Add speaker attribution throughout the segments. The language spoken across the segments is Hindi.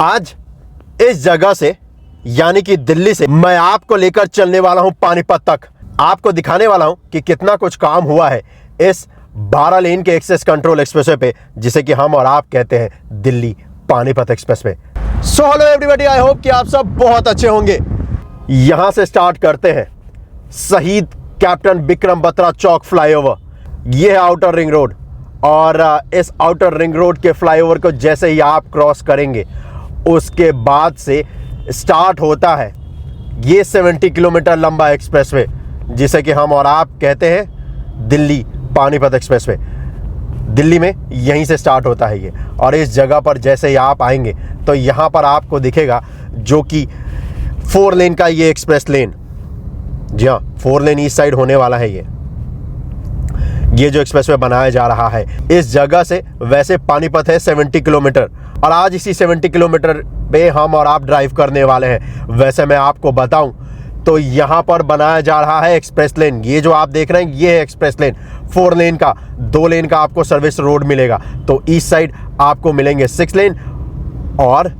Speaker 1: आज इस जगह से यानी कि दिल्ली से मैं आपको लेकर चलने वाला हूं पानीपत तक। आपको दिखाने वाला हूं कि कितना कुछ काम हुआ है इस 12 लेन के एक्सेस कंट्रोल एक्सप्रेसवे पे, जिसे कि हम और आप कहते हैं Delhi Panipat expressway. So hello everybody, I hope कि आप सब बहुत अच्छे होंगे। यहां से स्टार्ट करते हैं शहीद कैप्टन विक्रम बत्रा चौक फ्लाईओवर। यह है आउटर रिंग रोड और इस आउटर रिंग रोड के फ्लाईओवर को जैसे ही आप क्रॉस करेंगे उसके बाद से स्टार्ट होता है ये 70 किलोमीटर लंबा एक्सप्रेसवे, जिसे कि हम और आप कहते हैं दिल्ली पानीपत एक्सप्रेसवे। दिल्ली में यहीं से स्टार्ट होता है ये, और इस जगह पर जैसे ही आप आएंगे तो यहाँ पर आपको दिखेगा जो कि 4 लेन का ये एक्सप्रेस लेन। जी हाँ, 4 लेन ईस्ट साइड होने वाला है ये जो एक्सप्रेसवे बनाया जा रहा है। इस जगह से वैसे पानीपत है 70 किलोमीटर, और आज इसी 70 किलोमीटर पे हम और आप ड्राइव करने वाले हैं। वैसे मैं आपको बताऊं तो यहाँ पर बनाया जा रहा है एक्सप्रेस लेन। ये जो आप देख रहे हैं ये है एक्सप्रेस लेन। 4 लेन का, 2 लेन का आपको सर्विस रोड मिलेगा, तो ईस्ट साइड आपको मिलेंगे 6 लेन, और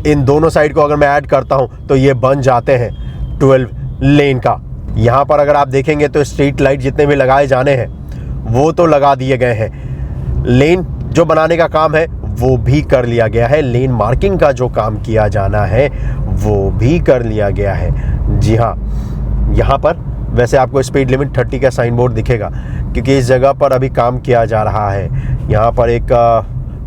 Speaker 1: इन दोनों साइड को अगर मैं ऐड करता हूं तो ये बन जाते हैं 12 लेन का। यहाँ पर अगर आप देखेंगे तो स्ट्रीट लाइट जितने भी लगाए जाने हैं वो तो लगा दिए गए हैं। लेन जो बनाने का काम है वो भी कर लिया गया है। लेन मार्किंग का जो काम किया जाना है वो भी कर लिया गया है। जी हाँ, यहाँ पर वैसे आपको स्पीड लिमिट 30 का साइन बोर्ड दिखेगा, क्योंकि इस जगह पर अभी काम किया जा रहा है। यहाँ पर एक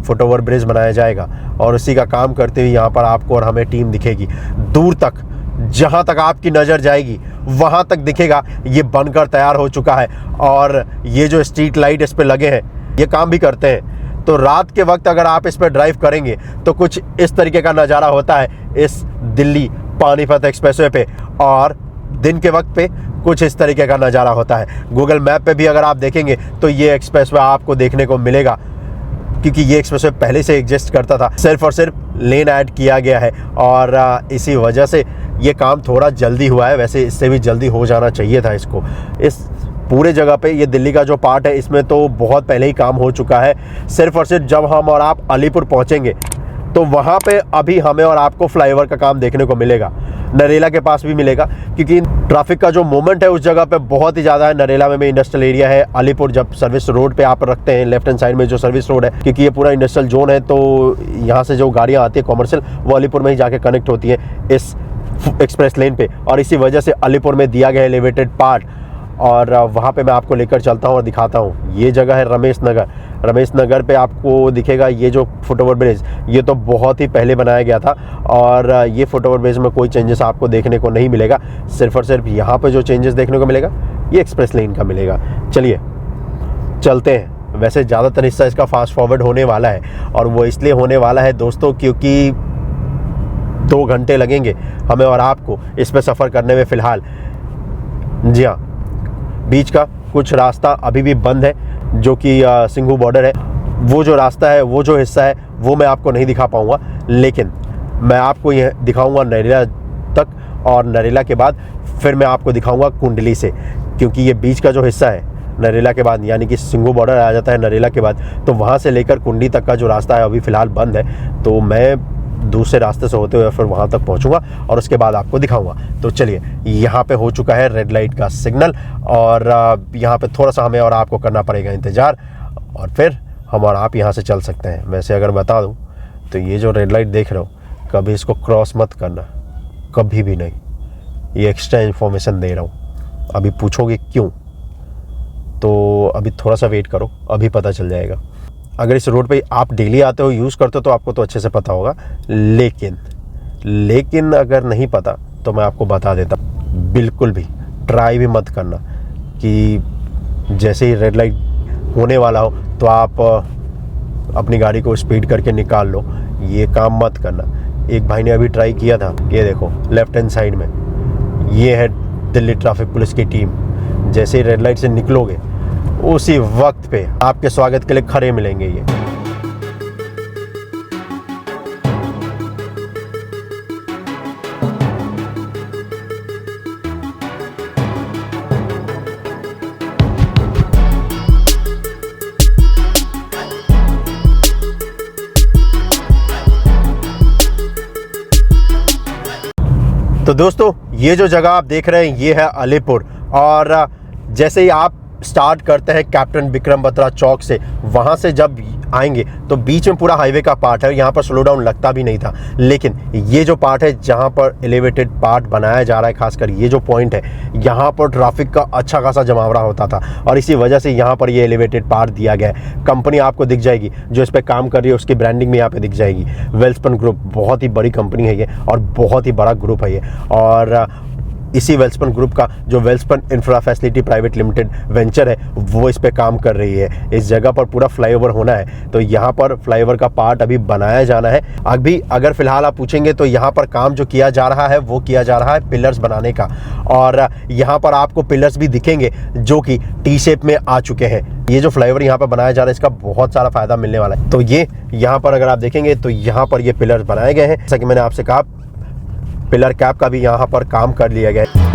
Speaker 1: फुटओवर ब्रिज बनाया जाएगा और उसी का काम करते हुए यहाँ पर आपको और हमें टीम दिखेगी। दूर तक जहाँ तक आपकी नज़र जाएगी वहाँ तक दिखेगा ये बनकर तैयार हो चुका है, और ये जो स्ट्रीट लाइट इस पे लगे हैं ये काम भी करते हैं। तो रात के वक्त अगर आप इस पे ड्राइव करेंगे तो कुछ इस तरीके का नज़ारा होता है इस दिल्ली पानीपत एक्सप्रेसवे पे, और दिन के वक्त पे कुछ इस तरीके का नज़ारा होता है। गूगल मैप पे भी अगर आप देखेंगे तो ये एक्सप्रेसवे आपको देखने को मिलेगा, क्योंकि ये एक्सप्रेसवे पहले से एग्जिस्ट करता था, सिर्फ और सिर्फ लेन ऐड किया गया है, और इसी वजह से ये काम थोड़ा जल्दी हुआ है। वैसे इससे भी जल्दी हो जाना चाहिए था इसको। इस पूरे जगह पे ये दिल्ली का जो पार्ट है इसमें तो बहुत पहले ही काम हो चुका है। सिर्फ और सिर्फ जब हम और आप अलीपुर पहुंचेंगे तो वहाँ पे अभी हमें और आपको फ्लाईओवर का काम देखने को मिलेगा। नरेला के पास भी मिलेगा, क्योंकि ट्रैफिक का जो मोमेंट है उस जगह पे बहुत ही ज़्यादा है। नरेला में इंडस्ट्रियल एरिया है। अलीपुर जब सर्विस रोड पे आप रखते हैं लेफ्ट हैंड साइड में जो सर्विस रोड है, क्योंकि ये पूरा इंडस्ट्रियल जोन है, तो यहाँ से जो गाड़ियाँ आती है कॉमर्शियल वो अलीपुर में ही जाके कनेक्ट होती हैं इस एक्सप्रेस लेन पे, और इसी वजह से अलीपुर में दिया गया एलिवेटेड पार्ट, और वहाँ पे मैं आपको लेकर चलता हूँ और दिखाता हूँ। ये जगह है रमेश नगर। रमेश नगर पे आपको दिखेगा ये जो फुटओवर ब्रिज, ये तो बहुत ही पहले बनाया गया था, और ये फुटओवर ब्रिज में कोई चेंजेस आपको देखने को नहीं मिलेगा। सिर्फ और सिर्फ यहाँ पे जो चेंजेस देखने को मिलेगा ये एक्सप्रेस लेन का मिलेगा। चलिए चलते हैं। वैसे ज़्यादातर हिस्सा इसका फास्ट फॉरवर्ड होने वाला है, और वो इसलिए होने वाला है दोस्तों क्योंकि 2 घंटे लगेंगे हमें और आपको इस पर सफ़र करने में फ़िलहाल। जी हाँ, बीच का कुछ रास्ता अभी भी बंद है, जो कि सिंघू बॉर्डर है। वो जो रास्ता है, वो जो हिस्सा है वो मैं आपको नहीं दिखा पाऊँगा, लेकिन मैं आपको यह दिखाऊँगा नरेला तक, और नरेला के बाद फिर मैं आपको दिखाऊँगा कुंडली से, क्योंकि ये बीच का जो हिस्सा है नरेला के बाद, यानी कि सिंघू बॉर्डर आ जाता है नरेला के बाद, तो वहाँ से लेकर कुंडली तक का जो रास्ता है अभी फ़िलहाल बंद है। तो मैं दूसरे रास्ते से होते हुए फिर वहाँ तक पहुँचूंगा और उसके बाद आपको दिखाऊंगा। तो चलिए, यहाँ पे हो चुका है रेड लाइट का सिग्नल, और यहाँ पे थोड़ा सा हमें और आपको करना पड़ेगा इंतज़ार, और फिर हम और आप यहाँ से चल सकते हैं। वैसे अगर बता दूँ तो ये जो रेड लाइट देख रहे हो, कभी इसको क्रॉस मत करना, कभी भी नहीं। ये एक्स्ट्रा इन्फॉर्मेशन दे रहा हूँ। अभी पूछोगे क्यों, तो अभी थोड़ा सा वेट करो, अभी पता चल जाएगा। अगर इस रोड पे आप डेली आते हो, यूज़ करते हो, तो आपको तो अच्छे से पता होगा, लेकिन अगर नहीं पता तो मैं आपको बता देता, बिल्कुल भी ट्राई भी मत करना कि जैसे ही रेड लाइट होने वाला हो तो आप अपनी गाड़ी को स्पीड करके निकाल लो। ये काम मत करना। एक भाई ने अभी ट्राई किया था, ये देखो लेफ्ट हैंड साइड में ये है दिल्ली ट्रैफिक पुलिस की टीम। जैसे ही रेड लाइट से निकलोगे उसी वक्त पे आपके स्वागत के लिए खड़े मिलेंगे ये। तो दोस्तों, ये जो जगह आप देख रहे हैं ये है अलीपुर। और जैसे ही आप स्टार्ट करते हैं कैप्टन विक्रम बत्रा चौक से, वहाँ से जब आएंगे तो बीच में पूरा हाईवे का पार्ट है, यहाँ पर स्लो डाउन लगता भी नहीं था। लेकिन ये जो पार्ट है जहाँ पर एलिवेटेड पार्ट बनाया जा रहा है, खासकर ये जो पॉइंट है, यहाँ पर ट्रैफिक का अच्छा खासा जमावड़ा होता था और इसी वजह से यहाँ पर ये एलिवेटेड पार्ट दिया गया है। कंपनी आपको दिख जाएगी जो इस पर काम कर रही है, उसकी ब्रांडिंग भी यहाँ पे दिख जाएगी। वेल्सपन ग्रुप बहुत ही बड़ी कंपनी है ये और बहुत ही बड़ा ग्रुप है ये। और इसी वेल्सपन ग्रुप का जो Welspun infra facility private limited venture है वो इस पे काम कर रही है। इस जगह पर पूरा फ्लाईओवर होना है, तो यहाँ पर फ्लाईओवर का पार्ट अभी बनाया जाना है। अभी अगर फिलहाल आप पूछेंगे तो यहाँ पर काम जो किया जा रहा है वो किया जा रहा है पिलर्स बनाने का। और यहाँ पर आपको पिलर्स भी दिखेंगे जो कि टी शेप में आ चुके हैं। ये जो फ्लाईओवर यहाँ पर बनाया जा रहा है इसका बहुत सारा फायदा मिलने वाला है। तो ये यहाँ पर अगर आप देखेंगे तो यहाँ पर ये पिलर्स बनाए गए हैं। जैसा कि मैंने आपसे कहा, पिलर कैप का भी यहाँ पर काम कर लिया गया है।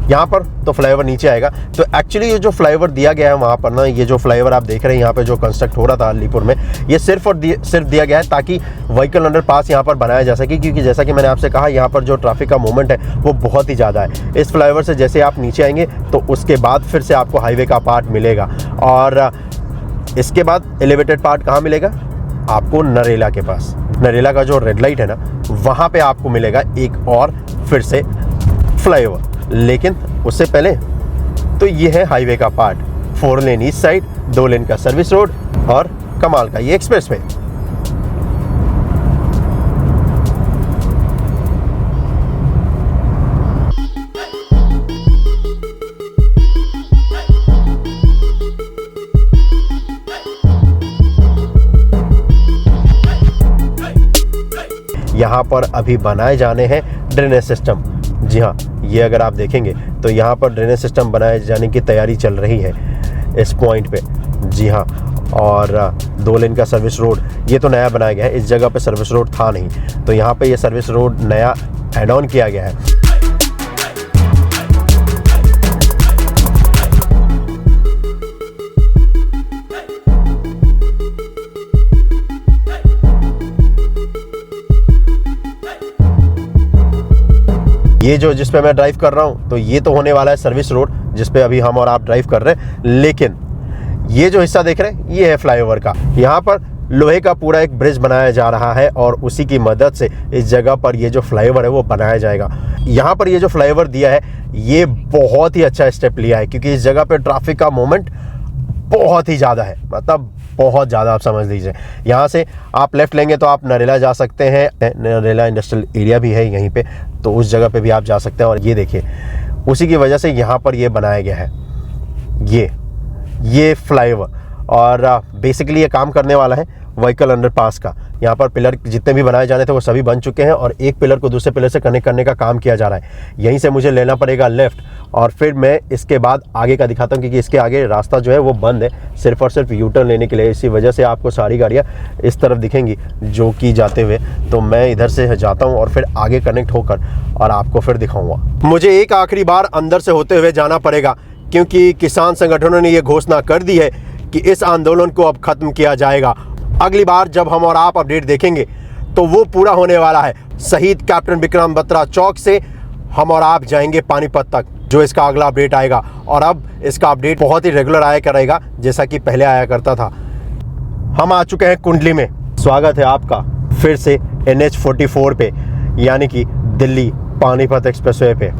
Speaker 1: यहाँ पर तो फ्लाईओवर नीचे आएगा। तो एक्चुअली ये जो फ्लाईओवर दिया गया है वहाँ पर ना, ये जो फ्लाईओवर आप देख रहे हैं यहाँ पे जो कंस्ट्रक्ट हो रहा था अलीपुर में, ये सिर्फ दिया गया है ताकि व्हीकल अंडरपास यहाँ पर बनाया जा सके। क्योंकि जैसा कि मैंने आपसे कहा, यहाँ पर जो ट्रैफिक का मूवमेंट है वो बहुत ही ज़्यादा है। इस फ्लाईओवर से जैसे आप नीचे आएंगे तो उसके बाद फिर से आपको हाईवे का पार्ट मिलेगा। और इसके बाद एलिवेटेड पार्ट कहाँ मिलेगा आपको? नरेला के पास। नरेला का जो रेड लाइट है ना, वहाँ पे आपको मिलेगा एक और फिर से फ्लाईओवर। लेकिन उससे पहले तो ये है हाईवे का पार्ट, 4 लेन ईस्ट साइड, 2 लेन का सर्विस रोड और कमाल का ये एक्सप्रेस वे। यहाँ पर अभी बनाए जाने हैं ड्रेनेज सिस्टम। जी हाँ, ये अगर आप देखेंगे तो यहाँ पर ड्रेनेज सिस्टम बनाए जाने की तैयारी चल रही है इस पॉइंट पे। जी हाँ, और 2 लेन का सर्विस रोड ये तो नया बनाया गया है। इस जगह पे सर्विस रोड था नहीं, तो यहाँ पे ये सर्विस रोड नया ऐड ऑन किया गया है। ये जो जिस पे मैं ड्राइव कर रहा हूँ तो ये तो होने वाला है सर्विस रोड, जिस पे अभी हम और आप ड्राइव कर रहे हैं। लेकिन ये जो हिस्सा देख रहे हैं ये है फ्लाईओवर का। यहाँ पर लोहे का पूरा एक ब्रिज बनाया जा रहा है और उसी की मदद से इस जगह पर ये जो फ्लाईओवर है वो बनाया जाएगा। यहाँ पर ये जो फ्लाईओवर दिया है ये बहुत ही अच्छा स्टेप लिया है, क्योंकि इस जगह पर ट्रैफिक का मूवमेंट बहुत ही ज़्यादा है, मतलब बहुत ज़्यादा। आप समझ लीजिए, यहाँ से आप लेफ़्ट लेंगे तो आप नरेला जा सकते हैं। नरेला इंडस्ट्रियल एरिया भी है यहीं पे, तो उस जगह पे भी आप जा सकते हैं। और ये देखिए, उसी की वजह से यहाँ पर ये बनाया गया है ये फ्लाईओवर। और बेसिकली ये काम करने वाला है व्हीकल अंडरपास का। यहाँ पर पिलर जितने भी बनाए जाने थे वो सभी बन चुके हैं और एक पिलर को दूसरे पिलर से कनेक्ट करने का काम किया जा रहा है। यहीं से मुझे लेना पड़ेगा लेफ़्ट और फिर मैं इसके बाद आगे का दिखाता हूँ, क्योंकि इसके आगे रास्ता जो है वो बंद है सिर्फ और सिर्फ यू टर्न लेने के लिए। इसी वजह से आपको सारी गाड़ियाँ इस तरफ दिखेंगी जो कि जाते हुए। तो मैं इधर से जाता हूँ और फिर आगे कनेक्ट होकर और आपको फिर दिखाऊँगा। मुझे एक आखिरी बार अंदर से होते हुए जाना पड़ेगा, क्योंकि किसान संगठनों ने ये घोषणा कर दी है कि इस आंदोलन को अब खत्म किया जाएगा। अगली बार जब हम और आप अपडेट देखेंगे तो वो पूरा होने वाला है। शहीद कैप्टन विक्रम बत्रा चौक से हम और आप जाएंगे पानीपत तक, जो इसका अगला अपडेट आएगा। और अब इसका अपडेट बहुत ही रेगुलर आया करेगा जैसा कि पहले आया करता था। हम आ चुके हैं कुंडली में। स्वागत है आपका फिर से NH44 पे, यानी कि दिल्ली पानीपत एक्सप्रेसवे पे।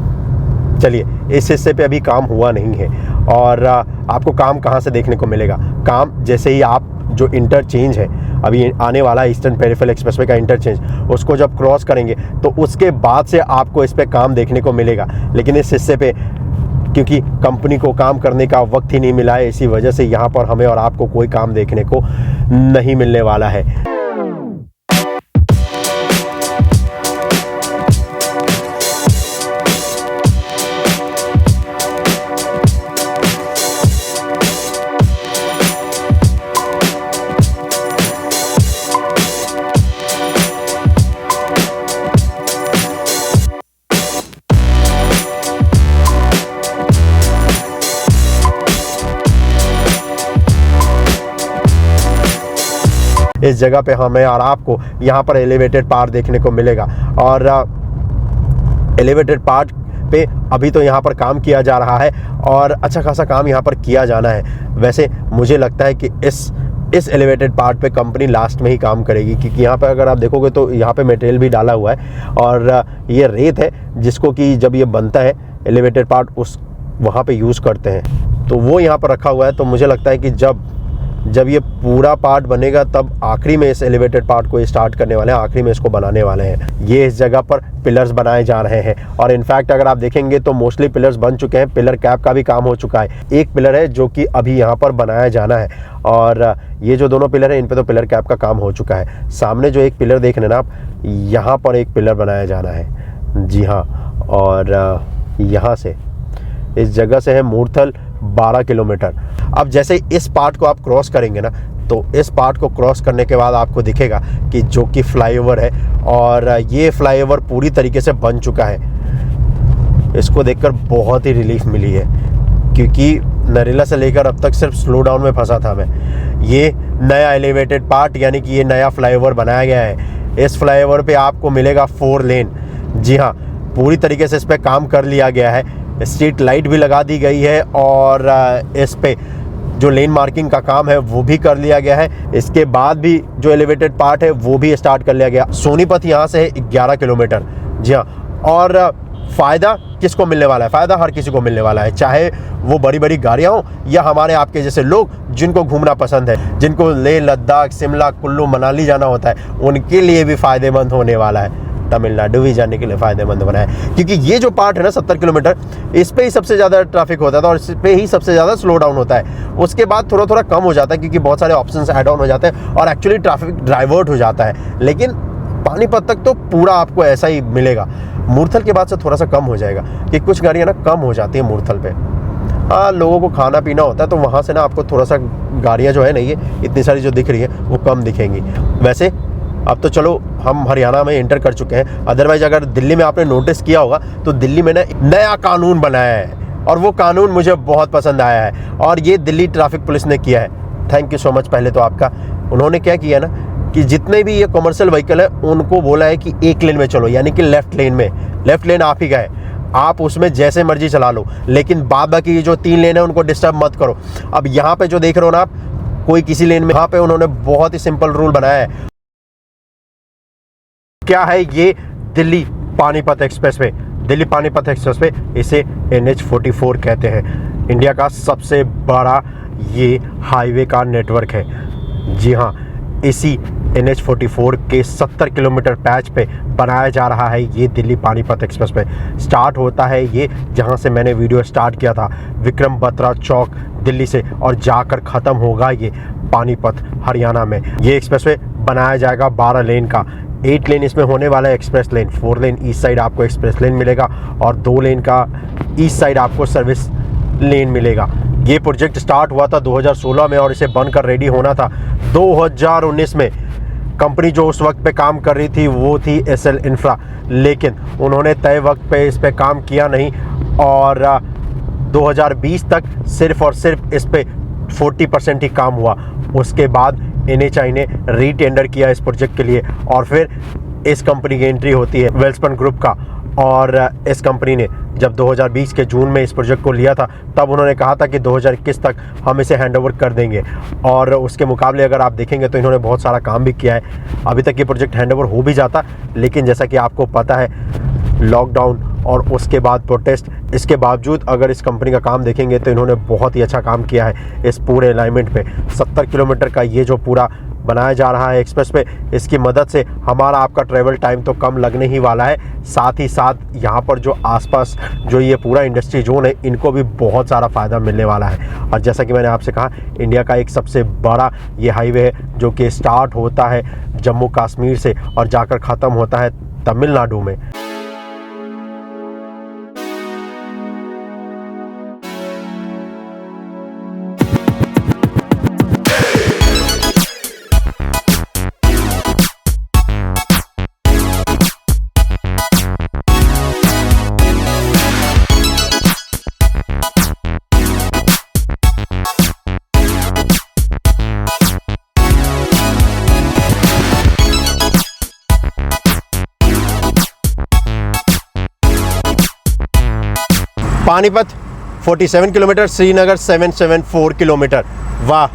Speaker 1: चलिए, इस हिस्से पे अभी काम हुआ नहीं है और आपको काम कहाँ से देखने को मिलेगा? काम जैसे ही आप जो इंटरचेंज है अभी आने वाला ईस्टर्न पेरिफेरल एक्सप्रेसवे का इंटरचेंज, उसको जब क्रॉस करेंगे तो उसके बाद से आपको इस पे काम देखने को मिलेगा। लेकिन इस हिस्से पे क्योंकि कंपनी को काम करने का वक्त ही नहीं मिला है, इसी वजह से यहाँ पर हमें और आपको कोई काम देखने को नहीं मिलने वाला है। इस जगह पे हमें और आपको यहाँ पर एलिवेटेड पार्ट देखने को मिलेगा। और एलिवेटेड पार्ट पे अभी तो यहाँ पर काम किया जा रहा है और अच्छा खासा काम यहाँ पर किया जाना है। वैसे मुझे लगता है कि इस एलिवेटेड पार्ट पे कंपनी लास्ट में ही काम करेगी, क्योंकि यहाँ पे अगर आप देखोगे तो यहाँ पे मटेरियल भी डाला हुआ है और ये रेत है जिसको कि जब ये बनता है एलिवेटेड पार्ट उस वहाँ पे यूज़ करते हैं, तो वो यहाँ पर रखा हुआ है। तो मुझे लगता है कि जब ये पूरा पार्ट बनेगा तब आखिरी में इस एलिवेटेड पार्ट को स्टार्ट करने वाले हैं, आखिरी में इसको बनाने वाले हैं। ये इस जगह पर पिलर्स बनाए जा रहे हैं और इनफैक्ट अगर आप देखेंगे तो मोस्टली पिलर्स बन चुके हैं, पिलर कैप का भी काम हो चुका है। एक पिलर है जो कि अभी यहाँ पर बनाया जाना है और ये जो दोनों पिलर हैं इन पे तो पिलर कैप का काम हो चुका है। सामने जो एक पिलर देख रहे हैं ना आप, यहाँ पर एक पिलर बनाया जाना है, जी हाँ। और यहाँ से इस जगह से है मूर्थल 12 किलोमीटर। अब जैसे इस पार्ट को आप क्रॉस करेंगे ना, तो इस पार्ट को क्रॉस करने के बाद आपको दिखेगा कि जो कि फ्लाईओवर है और ये फ्लाईओवर पूरी तरीके से बन चुका है। इसको देखकर बहुत ही रिलीफ मिली है, क्योंकि नरेला से लेकर अब तक सिर्फ स्लो डाउन में फंसा था मैं। ये नया एलिवेटेड पार्ट यानी कि ये नया फ्लाईओवर बनाया गया है। इस फ्लाईओवर पे आपको मिलेगा 4 लेन, जी हाँ, पूरी तरीके से इस पर काम कर लिया गया है। स्ट्रीट लाइट भी लगा दी गई है और इस पे जो लेन मार्किंग का काम है वो भी कर लिया गया है। इसके बाद भी जो एलिवेटेड पार्ट है वो भी स्टार्ट कर लिया गया। सोनीपत यहाँ से है 11 किलोमीटर, जी हाँ। और फ़ायदा किसको मिलने वाला है? फ़ायदा हर किसी को मिलने वाला है, चाहे वो बड़ी बड़ी गाड़ियाँ हों या हमारे आपके जैसे लोग जिनको घूमना पसंद है, जिनको लेह लद्दाख शिमला कुल्लू मनाली जाना होता है, उनके लिए भी फ़ायदेमंद होने वाला है। तमिलनाडु भी जाने के लिए फ़ायदेमंद बना है, क्योंकि ये जो पार्ट है ना 70 किलोमीटर, इस पे ही सबसे ज़्यादा ट्रैफिक होता था और इस पे ही सबसे ज़्यादा स्लो डाउन होता है। उसके बाद थोड़ा थोड़ा कम हो जाता है क्योंकि बहुत सारे ऑप्शंस ऐड ऑन हो जाते हैं और एक्चुअली ट्रैफिक डाइवर्ट हो जाता है। लेकिन पानीपत तक तो पूरा आपको ऐसा ही मिलेगा। मूर्थल के बाद से थोड़ा सा कम हो जाएगा कि कुछ गाड़ियाँ ना कम हो जाती है मूर्थल पे। हाँ, लोगों को खाना पीना होता है तो वहाँ से ना आपको थोड़ा सा गाड़ियाँ जो है ना, ये इतनी सारी जो दिख रही है वो कम दिखेंगी। वैसे अब तो चलो हम हरियाणा में एंटर कर चुके हैं। अदरवाइज अगर दिल्ली में आपने नोटिस किया होगा तो दिल्ली में ना नया कानून बनाया है और वो कानून मुझे बहुत पसंद आया है और ये दिल्ली ट्रैफिक पुलिस ने किया है। थैंक यू सो मच पहले तो आपका। उन्होंने क्या किया ना कि जितने भी ये कमर्शियल व्हीकल है उनको बोला है कि एक लेन में चलो, यानी कि लेफ्ट लेन में। लेफ्ट लेन आप ही का है, आप उसमें जैसे मर्जी चला लो, लेकिन बाद बाकी जो 3 लेन है उनको डिस्टर्ब मत करो। अब यहाँ पे जो देख रहे हो ना आप, कोई किसी लेन में, यहाँ पे उन्होंने बहुत ही सिंपल रूल बनाया है। क्या है ये? दिल्ली पानीपत एक्सप्रेसवे। दिल्ली पानीपत एक्सप्रेसवे, इसे NH44 कहते हैं। इंडिया का सबसे बड़ा ये हाईवे का नेटवर्क है, जी हाँ। इसी NH44 के 70 किलोमीटर पैच पे बनाया जा रहा है ये दिल्ली पानीपत एक्सप्रेसवे। स्टार्ट होता है ये जहाँ से मैंने वीडियो स्टार्ट किया था, विक्रम बत्रा चौक दिल्ली से, और जाकर ख़त्म होगा ये पानीपत हरियाणा में। ये एक्सप्रेसवे बनाया जाएगा 12 लेन का। 8 लेन इसमें होने वाला है एक्सप्रेस लेन, 4 लेन ईस्ट साइड आपको एक्सप्रेस लेन मिलेगा और 2 लेन का ईस्ट साइड आपको सर्विस लेन मिलेगा। ये प्रोजेक्ट स्टार्ट हुआ था 2016 में और इसे बनकर रेडी होना था 2019 में। कंपनी जो उस वक्त पे काम कर रही थी वो थी SL इंफ्रा, लेकिन उन्होंने तय वक्त पे इस पे काम किया नहीं और 2020 तक सिर्फ और सिर्फ इस पे 40% ही काम हुआ। उसके बाद NHAI ने रीटेंडर किया इस प्रोजेक्ट के लिए और फिर इस कंपनी की एंट्री होती है वेल्सपन ग्रुप का। और इस कंपनी ने जब 2020 के जून में इस प्रोजेक्ट को लिया था तब उन्होंने कहा था कि 2021 तक हम इसे हैंडओवर कर देंगे, और उसके मुकाबले अगर आप देखेंगे तो इन्होंने बहुत सारा काम भी किया है। अभी तक ये प्रोजेक्ट हैंडओवर हो भी जाता, लेकिन जैसा कि आपको पता है लॉकडाउन और उसके बाद प्रोटेस्ट, इसके बावजूद अगर इस कंपनी का काम देखेंगे तो इन्होंने बहुत ही अच्छा काम किया है इस पूरे अलाइनमेंट पे। 70 किलोमीटर का ये जो पूरा बनाया जा रहा है एक्सप्रेस पे, इसकी मदद से हमारा आपका ट्रैवल टाइम तो कम लगने ही वाला है, साथ ही साथ यहाँ पर जो आसपास जो ये पूरा इंडस्ट्री जोन है इनको भी बहुत सारा फ़ायदा मिलने वाला है। और जैसा कि मैंने आपसे कहा, इंडिया का एक सबसे बड़ा ये हाईवे है जो कि स्टार्ट होता है जम्मू कश्मीर से और जाकर ख़त्म होता है तमिलनाडु में। Panipat 47 kilometre, Srinagar 774 kilometre. वाह,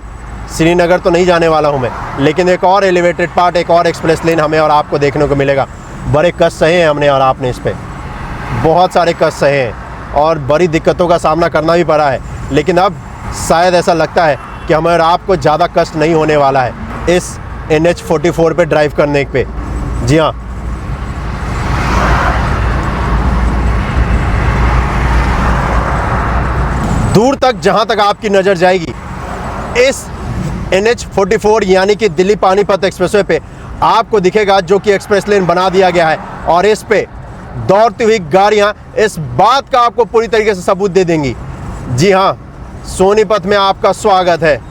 Speaker 1: श्रीनगर तो नहीं जाने वाला हूँ मैं, लेकिन एक और एलिवेटेड पार्ट, एक और एक्सप्रेस लेन हमें और आपको देखने को मिलेगा। बड़े कष्ट सहे हैं हमने और आपने इस पर, बहुत सारे कष्ट सहे हैं और बड़ी दिक्कतों का सामना करना भी पड़ा है, लेकिन अब शायद ऐसा लगता है कि हमें और आपको ज़्यादा कष्ट नहीं होने वाला है इस NH44 पे ड्राइव करने पे। जी हाँ, दूर तक जहां तक आपकी नज़र जाएगी इस NH44 यानी कि दिल्ली पानीपत एक्सप्रेसवे पे आपको दिखेगा, जो कि एक्सप्रेस लेन बना दिया गया है और इस पे दौड़ती हुई गाड़ियां इस बात का आपको पूरी तरीके से सबूत दे देंगी। जी हाँ, सोनीपत में आपका स्वागत है।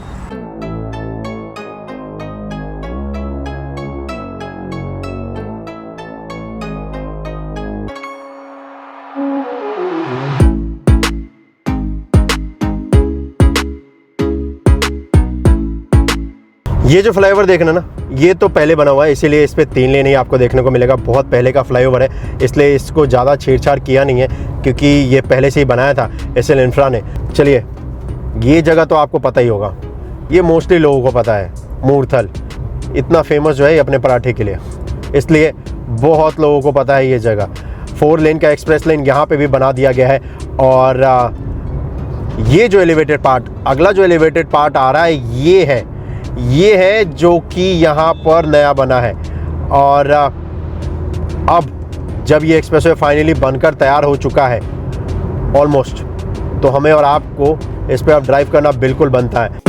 Speaker 1: ये जो फ्लाईओवर देखना ना, ये तो पहले बना हुआ है, इसीलिए इस पे 3 लेन ही आपको देखने को मिलेगा। बहुत पहले का फ्लाईओवर है, इसलिए इसको ज़्यादा छेड़छाड़ किया नहीं है, क्योंकि ये पहले से ही बनाया था SL इंफ्रा ने। चलिए, ये जगह तो आपको पता ही होगा, ये मोस्टली लोगों को पता है। मूर्थल इतना फेमस जो है अपने पराठे के लिए, इसलिए बहुत लोगों को पता है ये जगह। 4 लेन का एक्सप्रेस लेन यहाँ पर भी बना दिया गया है। और ये जो एलिवेटेड पार्ट, अगला जो एलिवेटेड पार्ट आ रहा है, ये है जो कि यहाँ पर नया बना है। और अब जब ये एक्सप्रेसवे फाइनली बनकर तैयार हो चुका है ऑलमोस्ट, तो हमें और आपको इस पे अब ड्राइव करना बिल्कुल बनता है।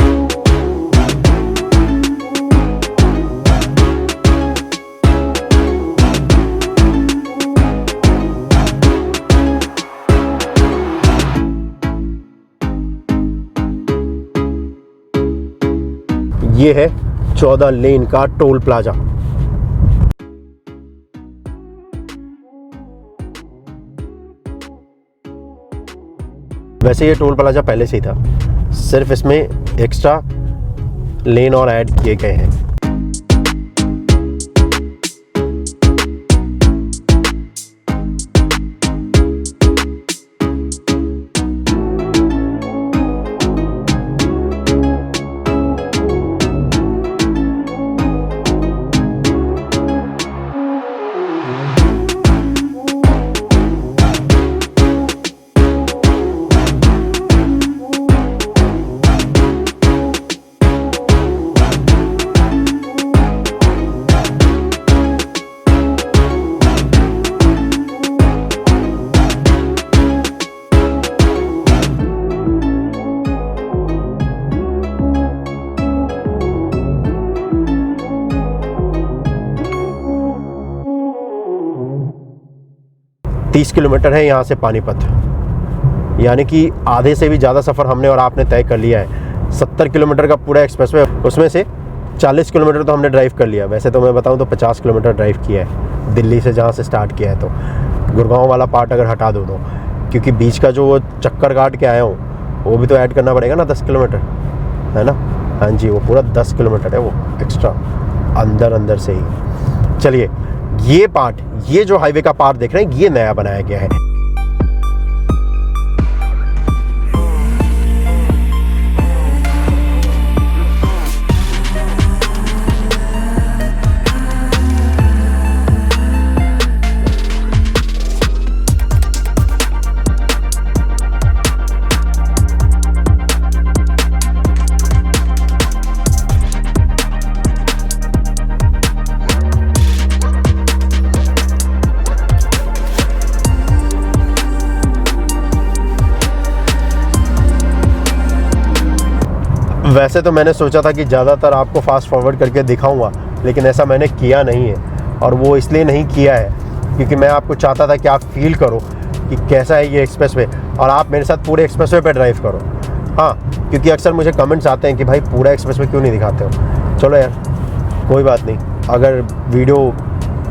Speaker 1: ये है 14 लेन का टोल प्लाजा। वैसे ये टोल प्लाजा पहले से ही था, सिर्फ इसमें एक्स्ट्रा लेन और ऐड किए गए हैं। तीस किलोमीटर है यहाँ से पानीपत, यानी कि आधे से भी ज़्यादा सफ़र हमने और आपने तय कर लिया है। 70 किलोमीटर का पूरा एक्सप्रेसवे, उसमें से 40 किलोमीटर तो हमने ड्राइव कर लिया। वैसे तो मैं बताऊँ तो 50 किलोमीटर ड्राइव किया है दिल्ली से, जहाँ से स्टार्ट किया है। तो गुड़गांव वाला पार्ट अगर हटा दो, क्योंकि बीच का जो वो चक्कर काट के आया हूँ, वो भी तो ऐड करना पड़ेगा ना, 10 किलोमीटर है ना। हाँ जी, वो पूरा 10 किलोमीटर है वो एक्स्ट्रा अंदर से ही। चलिए, ये पार्ट, ये जो हाईवे का पार्ट देख रहे हैं, ये नया बनाया गया है। वैसे तो मैंने सोचा था कि ज़्यादातर आपको फास्ट फॉरवर्ड करके दिखाऊंगा, लेकिन ऐसा मैंने किया नहीं है। और वो इसलिए नहीं किया है क्योंकि मैं आपको चाहता था कि आप फील करो कि कैसा है ये एक्सप्रेसवे, और आप मेरे साथ पूरे एक्सप्रेसवे पे ड्राइव करो। हाँ, क्योंकि अक्सर मुझे कमेंट्स आते हैं कि भाई पूरा एक्सप्रेसवे क्यों नहीं दिखाते हो। चलो यार, कोई बात नहीं, अगर वीडियो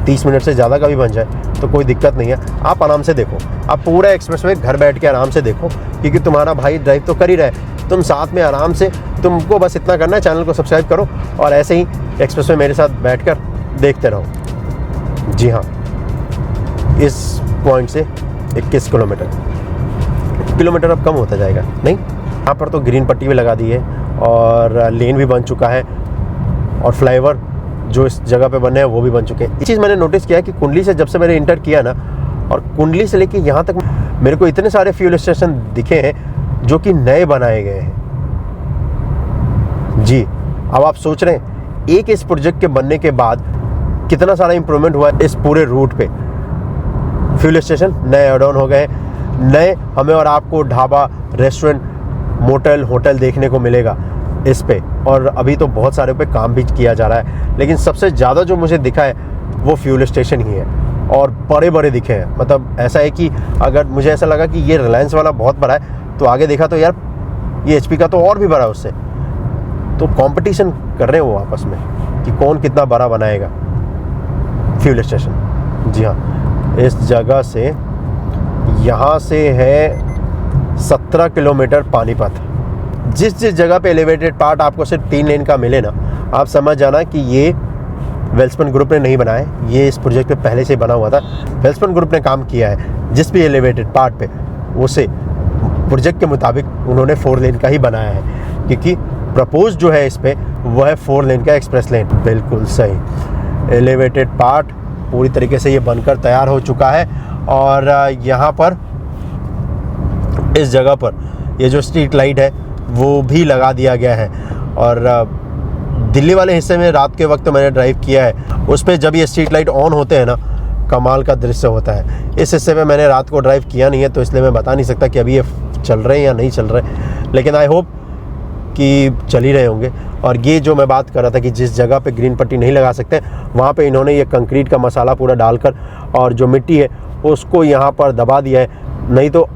Speaker 1: 30 मिनट से ज़्यादा का भी बन जाए तो कोई दिक्कत नहीं है। आप आराम से देखो, आप पूरा एक्सप्रेसवे घर बैठ के आराम से देखो, क्योंकि तुम्हारा भाई ड्राइव तो कर ही रहा है, तुम साथ में आराम से, तुमको बस इतना करना है, चैनल को सब्सक्राइब करो और ऐसे ही एक्सप्रेसवे मेरे साथ बैठकर देखते रहो। जी हाँ, इस पॉइंट से 21 किलोमीटर किलोमीटर अब कम होता जाएगा। नहीं, यहाँ पर तो ग्रीन पट्टी भी लगा दी है और लेन भी बन चुका है और फ्लाईओवर जो इस जगह पे बने हैं वो भी बन चुके हैं। एक चीज़ मैंने नोटिस किया कि कुंडली से जब से मैंने इंटर किया ना, और कुंडली से लेके यहाँ तक मेरे को इतने सारे फ्यूल स्टेशन दिखे हैं जो कि नए बनाए गए हैं। जी, अब आप सोच रहे हैं एक इस प्रोजेक्ट के बनने के बाद कितना सारा इंप्रूवमेंट हुआ है इस पूरे रूट पे। फ्यूल स्टेशन नए ऐड ऑन हो गए, नए हमें और आपको ढाबा, रेस्टोरेंट, मोटेल, होटल देखने को मिलेगा इस पे। और अभी तो बहुत सारे पे काम भी किया जा रहा है, लेकिन सबसे ज़्यादा जो मुझे दिखा है वो फ्यूल स्टेशन ही है और बड़े बड़े दिखे हैं। मतलब ऐसा है कि अगर मुझे ऐसा लगा कि ये रिलायंस वाला बहुत बड़ा है, तो आगे देखा तो यार ये HP का तो और भी बड़ा है उससे। तो कंपटीशन कर रहे हैं वो आपस में कि कौन कितना बड़ा बनाएगा फ्यूल स्टेशन। जी हाँ, इस जगह से यहाँ से है 17 किलोमीटर पानीपत। जिस जगह पे एलिवेटेड पार्ट आपको सिर्फ 3 लेन का मिले ना, आप समझ जाना कि ये वेल्सपन ग्रुप ने नहीं बनाया है, ये इस प्रोजेक्ट पे पहले से बना हुआ था। वेल्सपन ग्रुप ने काम किया है जिस भी एलिवेटेड पार्ट पे, उसे प्रोजेक्ट के मुताबिक उन्होंने 4 लेन का ही बनाया है, क्योंकि प्रपोज जो है इस पे वो है 4 लेन का एक्सप्रेस लेन। बिल्कुल सही, एलिवेटेड पार्ट पूरी तरीके से ये बनकर तैयार हो चुका है। और यहाँ पर इस जगह पर ये जो स्ट्रीट लाइट है वो भी लगा दिया गया है। और दिल्ली वाले हिस्से में रात के वक्त मैंने ड्राइव किया है, उस पर जब ये स्ट्रीट लाइट ऑन होते हैं ना, कमाल का दृश्य होता है। इस हिस्से में मैंने रात को ड्राइव किया नहीं है, तो इसलिए मैं बता नहीं सकता कि अभी ये चल रहे हैं या नहीं चल रहे, लेकिन आई होप कि चल ही रहे होंगे। और ये जो मैं बात कर रहा था कि जिस जगह पे ग्रीन पट्टी नहीं लगा सकते, वहाँ पे इन्होंने ये कंक्रीट का मसाला पूरा डालकर और जो मिट्टी है उसको यहाँ पर दबा दिया है। नहीं तो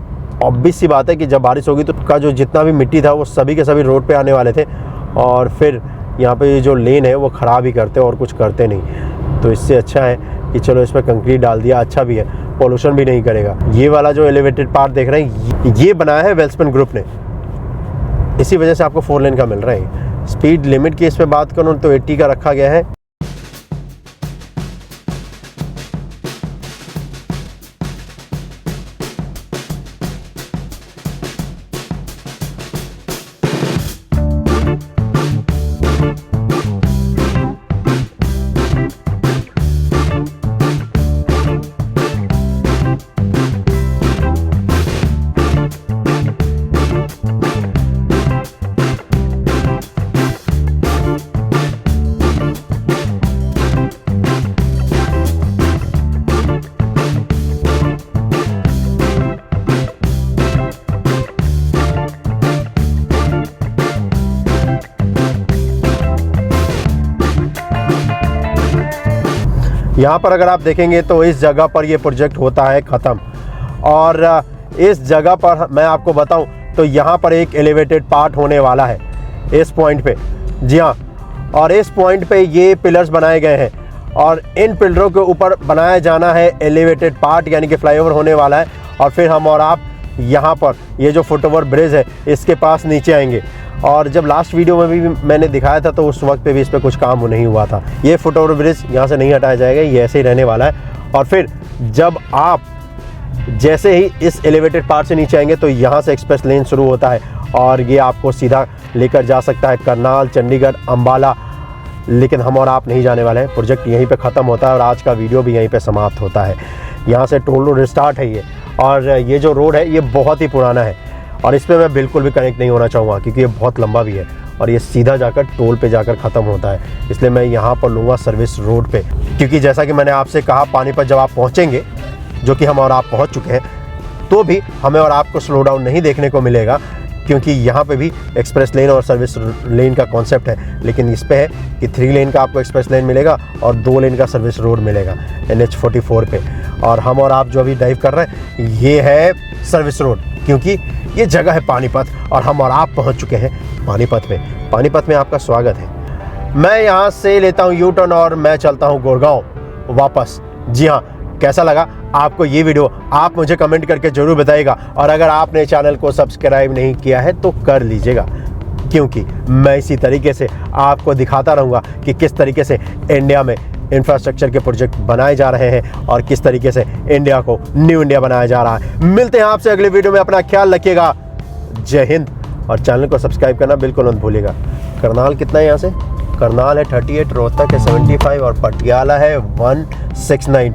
Speaker 1: ऑब्वियस सी बात है कि जब बारिश होगी तो का जो जितना भी मिट्टी था वो सभी के सभी रोड पे आने वाले थे, और फिर यहाँ पे जो लेन है वो ख़राब ही करते और कुछ करते नहीं। तो इससे अच्छा है कि चलो इस पर कंक्रीट डाल दिया, अच्छा भी है, पोल्यूशन भी नहीं करेगा। ये वाला जो एलिवेटेड पार्ट देख रहे हैं ये बनाया है वेल्सपन ग्रुप ने, इसी वजह से आपको 4 लेन का मिल रहा है। स्पीड लिमिट की इस पर बात करूँ तो 80 का रखा गया है। यहाँ पर अगर आप देखेंगे तो इस जगह पर ये प्रोजेक्ट होता है ख़त्म। और इस जगह पर मैं आपको बताऊं तो यहाँ पर एक एलिवेटेड पार्ट होने वाला है इस पॉइंट पे। जी हाँ, और इस पॉइंट पे ये पिलर्स बनाए गए हैं और इन पिलरों के ऊपर बनाया जाना है एलिवेटेड पार्ट, यानी कि फ्लाईओवर होने वाला है। और फिर हम और आप यहाँ पर ये जो फुटओवर ब्रिज है इसके पास नीचे आएंगे। और जब लास्ट वीडियो में भी मैंने दिखाया था तो उस वक्त पे भी इस पर कुछ काम नहीं हुआ था। ये फुटओवर ब्रिज यहाँ से नहीं हटाया जाएगा, ये ऐसे ही रहने वाला है। और फिर जब आप जैसे ही इस एलिवेटेड पार्ट से नीचे आएंगे तो यहाँ से एक्सप्रेस लेन शुरू होता है और ये आपको सीधा लेकर जा सकता है करनाल, चंडीगढ़, अम्बाला। लेकिन हम और आप नहीं जाने वाले हैं, प्रोजेक्ट यहीं पे ख़त्म होता है और आज का वीडियो भी यहीं पे समाप्त होता है। यहाँ से टोल रोड स्टार्ट है ये, और ये जो रोड है ये बहुत ही पुराना है और इस पर मैं बिल्कुल भी कनेक्ट नहीं होना चाहूँगा क्योंकि ये बहुत लंबा भी है और ये सीधा जाकर टोल पे जाकर ख़त्म होता है। इसलिए मैं यहाँ पर लूँगा सर्विस रोड पे, क्योंकि जैसा कि मैंने आपसे कहा पानीपत जब आप पहुँचेंगे, जो कि हम और आप पहुँच चुके हैं, तो भी हमें और आपको स्लो डाउन नहीं देखने को मिलेगा क्योंकि यहाँ पे भी एक्सप्रेस लेन और सर्विस लेन का कॉन्सेप्ट है। लेकिन इस पे है कि 3 लेन का आपको एक्सप्रेस लेन मिलेगा और 2 लेन का सर्विस रोड मिलेगा NH44 पे। और हम और आप जो अभी ड्राइव कर रहे हैं ये है सर्विस रोड, क्योंकि ये जगह है पानीपत और हम और आप पहुँच चुके हैं पानीपत में। पानीपत में आपका स्वागत है। मैं यहाँ से लेता हूँ U-टर्न और मैं चलता हूँ गुड़गांव वापस। जी हाँ, कैसा लगा आपको ये वीडियो आप मुझे कमेंट करके ज़रूर बताइएगा। और अगर आपने चैनल को सब्सक्राइब नहीं किया है तो कर लीजिएगा, क्योंकि मैं इसी तरीके से आपको दिखाता रहूँगा कि किस तरीके से इंडिया में इंफ्रास्ट्रक्चर के प्रोजेक्ट बनाए जा रहे हैं और किस तरीके से इंडिया को न्यू इंडिया बनाया जा रहा है। मिलते हैं आपसे अगले वीडियो में, अपना ख्याल रखिएगा। जय हिंद। और चैनल को सब्सक्राइब करना बिल्कुल मत भूलिएगा। करनाल कितना है यहाँ से? करनाल है 38, रोहतक है 75 और पटियाला है 169।